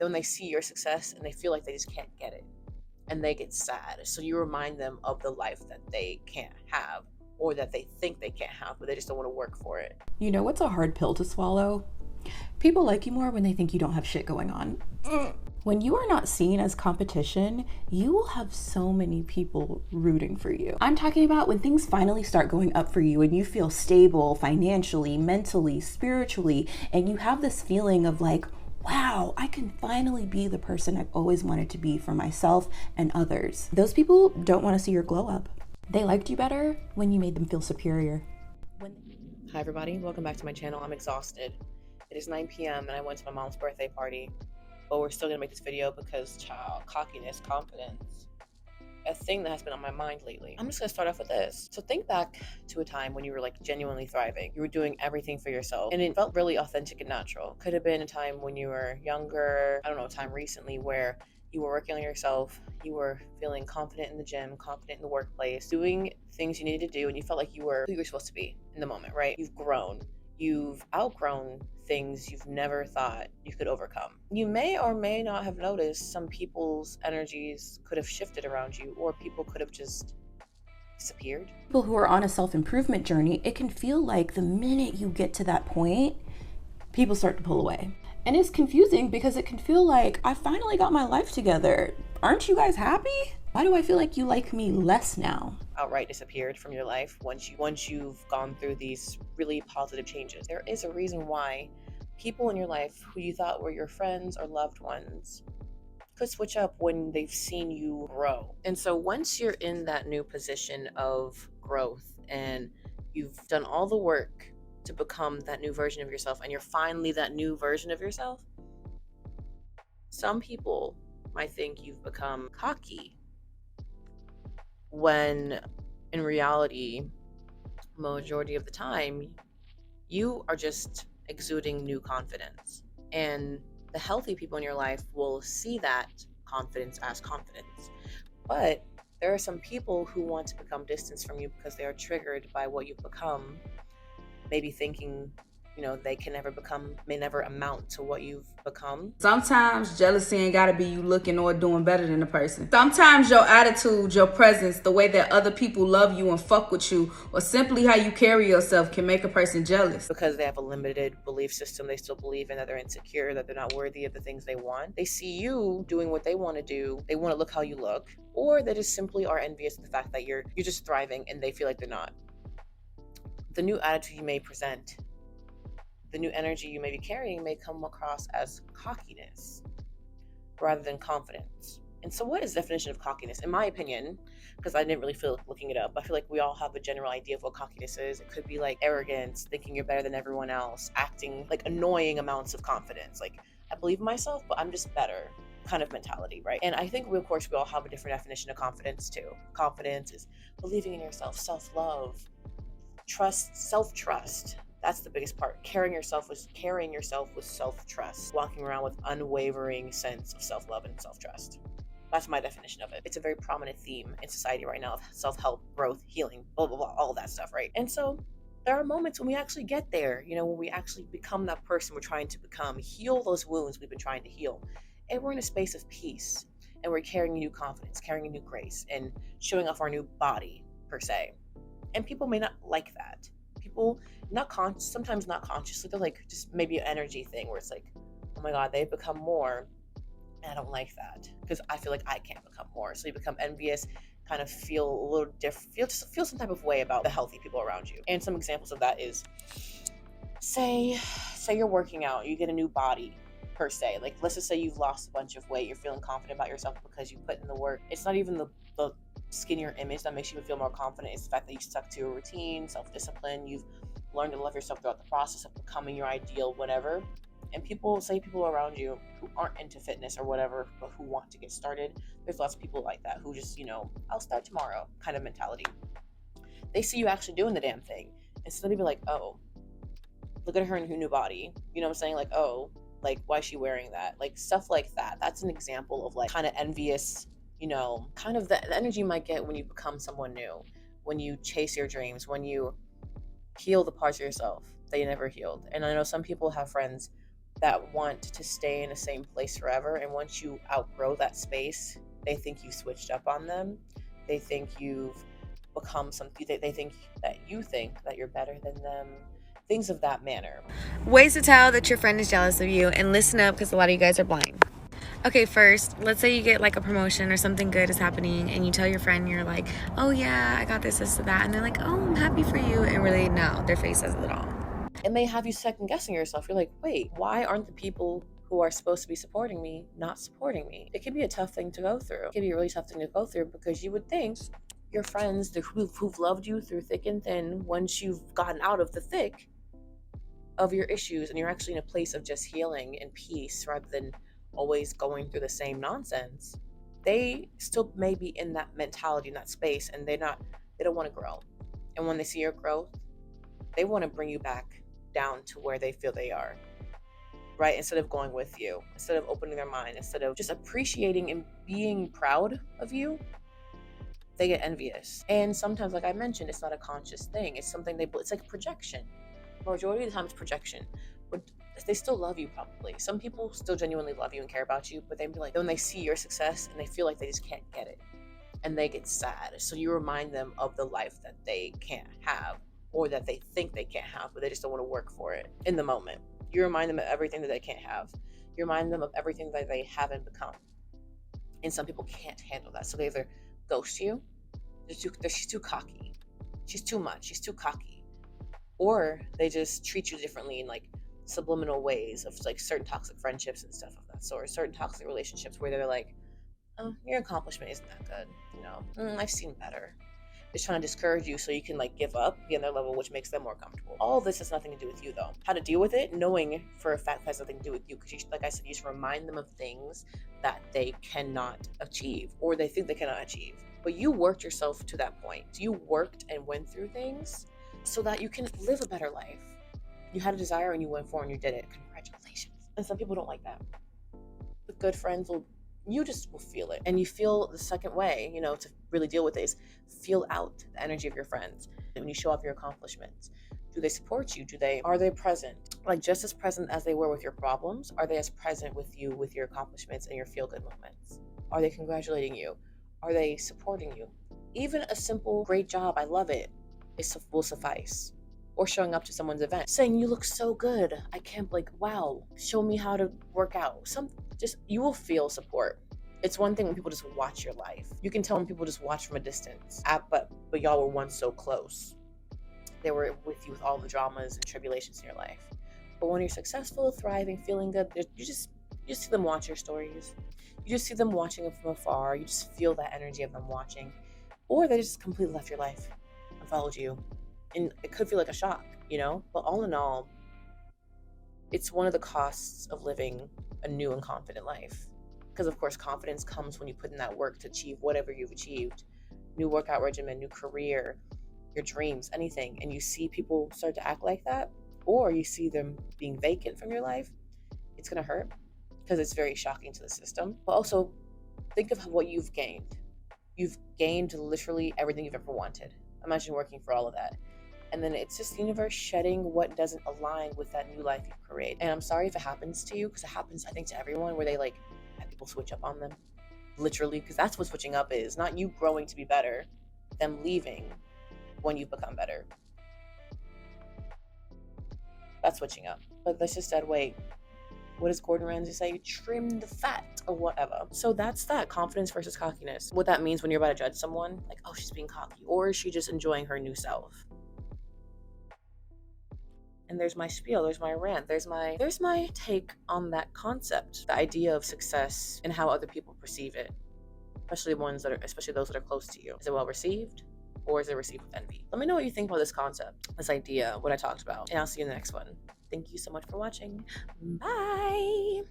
Then when they see your success and they feel like they just can't get it and they get sad. So you remind them of the life that they can't have or that they think they can't have, but they just don't want to work for it. You know what's a hard pill to swallow? People like you more when they think you don't have shit going on. When you are not seen as competition, you will have so many people rooting for you. I'm talking about when things finally start going up for you and you feel stable financially, mentally, spiritually, and you have this feeling of like, wow, I can finally be the person I've always wanted to be for myself and others. Those people don't want to see your glow up. They liked you better when you made them feel superior. Hi everybody, welcome back to my channel. I'm exhausted. It is 9 p.m. and I went to my mom's birthday party, but we're still gonna make this video because cockiness, confidence, a thing that has been on my mind lately. I'm just gonna start off with this. So think back to a time when you were like genuinely thriving. You were doing everything for yourself and it felt really authentic and natural. Could have been a time when you were younger, I don't know, a time recently where you were working on yourself, you were feeling confident in the gym, confident in the workplace, doing things you needed to do, and you felt like you were who you were supposed to be in the moment, right? You've grown. You've outgrown things you've never thought you could overcome. You may or may not have noticed some people's energies could have shifted around you, or people could have just disappeared. People who are on a self-improvement journey, it can feel like the minute you get to that point, people start to pull away. And it's confusing because it can feel like, I finally got my life together. Aren't you guys happy? Why do I feel like you like me less now? Outright disappeared from your life once you've gone through these really positive changes. There is a reason why people in your life who you thought were your friends or loved ones could switch up when they've seen you grow. And so once you're in that new position of growth and you've done all the work to become that new version of yourself and you're finally that new version of yourself, some people might think you've become cocky when in reality, majority of the time, you are just exuding new confidence. And the healthy people in your life will see that confidence as confidence. But there are some people who want to become distance from you because they are triggered by what you've become, maybe thinking, they can never become, may never amount to what you've become. Sometimes jealousy ain't gotta be you looking or doing better than the person. Sometimes your attitude, your presence, the way that other people love you and fuck with you, or simply how you carry yourself can make a person jealous. Because they have a limited belief system, they still believe in that they're insecure, that they're not worthy of the things they want. They see you doing what they want to do, they want to look how you look, or they just simply are envious of the fact that you're just thriving and they feel like they're not. The new attitude you may present, the new energy you may be carrying may come across as cockiness rather than confidence. And so what is the definition of cockiness? In my opinion, because I didn't really feel like looking it up, I feel like we all have a general idea of what cockiness is. It could be like arrogance, thinking you're better than everyone else, acting like annoying amounts of confidence. Like, I believe in myself, but I'm just better kind of mentality, right? And I think we all have a different definition of confidence too. Confidence is believing in yourself, self-love, trust, self-trust. That's the biggest part. Carrying yourself with self-trust, walking around with unwavering sense of self-love and self-trust. That's my definition of it. It's a very prominent theme in society right now of self-help, growth, healing, blah, blah, blah, all that stuff, right? And so there are moments when we actually get there, when we actually become that person we're trying to become, heal those wounds we've been trying to heal. And we're in a space of peace and we're carrying a new confidence, carrying a new grace and showing off our new body per se. And people may not like that. People sometimes not consciously, they're like just maybe an energy thing where it's like, oh my God, they've become more and I don't like that because I feel like I can't become more. So you become envious, kind of feel a little different, feel some type of way about the healthy people around you. And some examples of that is, say you're working out, you get a new body per se. Like, let's just say you've lost a bunch of weight, you're feeling confident about yourself because you put in the work. It's not even the skinnier image that makes you feel more confident. It's the fact that you stuck to a routine, self-discipline, you've learned to love yourself throughout the process of becoming your ideal whatever. And people around you who aren't into fitness or whatever, but who want to get started, there's lots of people like that who just, I'll start tomorrow kind of mentality. They see you actually doing the damn thing, and so they'll be like, oh, look at her in her new body, you know what I'm saying? Like, oh, like, why is she wearing that? Like, stuff like that. That's an example of like kind of envious, kind of the energy you might get when you become someone new, when you chase your dreams, when you heal the parts of yourself that you never healed. And I know some people have friends that want to stay in the same place forever. And once you outgrow that space, they think you switched up on them. They think you've become something. They think that you think that you're better than them. Things of that manner. Ways to tell that your friend is jealous of you, and listen up because a lot of you guys are blind. Okay, first, let's say you get like a promotion or something good is happening and you tell your friend, you're like, oh yeah, I got this, that. And they're like, oh, I'm happy for you. And really, no, their face says it all. It may have you second guessing yourself. You're like, wait, why aren't the people who are supposed to be supporting me not supporting me? It can be a tough thing to go through. It can be a really tough thing to go through because you would think your friends who've loved you through thick and thin, once you've gotten out of the thick of your issues and you're actually in a place of just healing and peace rather than always going through the same nonsense, they still may be in that mentality, in that space, and they don't want to grow. And when they see your growth, they want to bring you back down to where they feel they are, right? Instead of going with you, instead of opening their mind, instead of just appreciating and being proud of you, they get envious. And sometimes, like I mentioned, it's not a conscious thing. It's something it's like projection. Majority of the time it's projection, but they still love you probably. Some people still genuinely love you and care about you, but they be like, when they see your success and they feel like they just can't get it and they get sad. So you remind them of the life that they can't have or that they think they can't have, but they just don't want to work for it in the moment. You remind them of everything that they can't have. You remind them of everything that they haven't become. And some people can't handle that. So they either ghost you, she's too cocky, she's too much, she's too cocky, or they just treat you differently in like subliminal ways of like certain toxic friendships and stuff of that sort, certain toxic relationships where they're like, oh, your accomplishment isn't that good, I've seen better. Just trying to discourage you so you can like give up, be on their level, which makes them more comfortable. All of this has nothing to do with you though. How to deal with it, knowing for a fact that has nothing to do with you, because like I said, you just remind them of things that they cannot achieve or they think they cannot achieve. But you worked yourself to that point. You worked and went through things so that you can live a better life. You had a desire and you went for it and you did it. Congratulations. And some people don't like that. The good friends you just will feel it. And you feel the second way, to really deal with it is feel out the energy of your friends. And when you show off your accomplishments, do they support you? Are they present? Like just as present as they were with your problems, are they as present with you with your accomplishments and your feel-good moments? Are they congratulating you? Are they supporting you? Even a simple, great job, I love it, will suffice. Or showing up to someone's event, saying, you look so good. I can't, wow, show me how to work out. You will feel support. It's one thing when people just watch your life. You can tell when people just watch from a distance, but y'all were once so close. They were with you with all the dramas and tribulations in your life. But when you're successful, thriving, feeling good, you just see them watch your stories. You just see them watching it from afar. You just feel that energy of them watching. Or they just completely left your life and followed you. And it could feel like a shock, But all in all, it's one of the costs of living a new and confident life. Because, of course, confidence comes when you put in that work to achieve whatever you've achieved. New workout regimen, new career, your dreams, anything. And you see people start to act like that, or you see them being vacant from your life, it's going to hurt because it's very shocking to the system. But also, think of what you've gained. You've gained literally everything you've ever wanted. Imagine working for all of that. And then it's just the universe shedding what doesn't align with that new life you've created. And I'm sorry if it happens to you, because it happens, I think, to everyone, where they have people switch up on them. Literally, because that's what switching up is. Not you growing to be better, them leaving when you've become better. That's switching up. But let's just add, wait, what does Gordon Ramsay say? Trim the fat or whatever. So that's that, confidence versus cockiness. What that means when you're about to judge someone, like, oh, she's being cocky, or is she just enjoying her new self? And there's my spiel, there's my rant, there's my take on that concept, the idea of success and how other people perceive it, especially those that are close to you. Is it well received, or is it received with envy? Let me know what you think about this concept, this idea, what I talked about, and I'll see you in the next one. Thank you so much for watching. Bye.